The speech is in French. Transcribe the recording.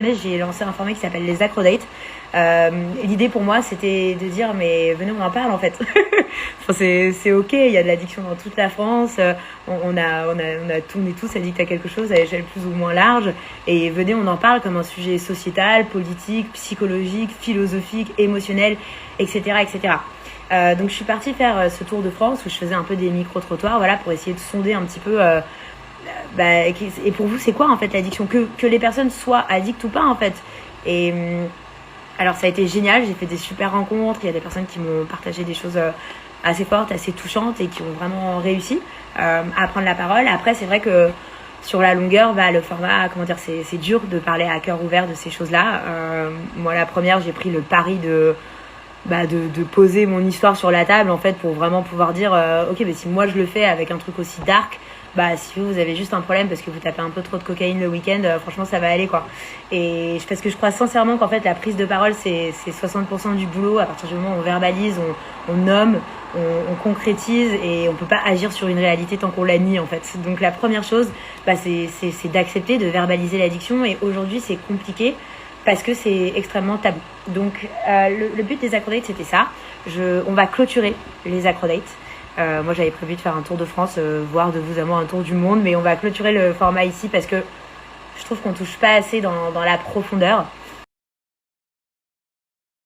J'ai lancé un format qui s'appelle les Acrodates. L'idée pour moi, c'était de dire, mais venez, on en parle en fait. Enfin, c'est ok, il y a de l'addiction dans toute la France. On est tous addicts à quelque chose à échelle plus ou moins large. Et venez, on en parle comme un sujet sociétal, politique, psychologique, philosophique, émotionnel, etc., etc. Donc je suis partie faire ce tour de France où je faisais un peu des micro-trottoirs, voilà, pour essayer de sonder un petit peu. Et pour vous, c'est quoi en fait l'addiction, que les personnes soient addictes ou pas en fait. Et alors ça a été génial, j'ai fait des super rencontres, il y a des personnes qui m'ont partagé des choses assez fortes, assez touchantes et qui ont vraiment réussi à prendre la parole. Après c'est vrai que sur la longueur, le format, comment dire, c'est dur de parler à cœur ouvert de ces choses-là. Moi la première, j'ai pris le pari de poser mon histoire sur la table en fait pour vraiment pouvoir dire ok, mais si moi je le fais avec un truc aussi dark, si vous avez juste un problème parce que vous tapez un peu trop de cocaïne le week-end, franchement ça va aller quoi. Et parce que je crois sincèrement qu'en fait la prise de parole c'est 60% du boulot. À partir du moment où on verbalise, on nomme, on concrétise, et on peut pas agir sur une réalité tant qu'on la nie en fait. Donc la première chose c'est d'accepter de verbaliser l'addiction, et aujourd'hui c'est compliqué parce que c'est extrêmement tabou. Donc le but des Acrodates c'était ça. On va clôturer les Acrodates. Moi j'avais prévu de faire un tour de France, voire de vous à moi un tour du monde, mais on va clôturer le format ici parce que je trouve qu'on touche pas assez dans la profondeur.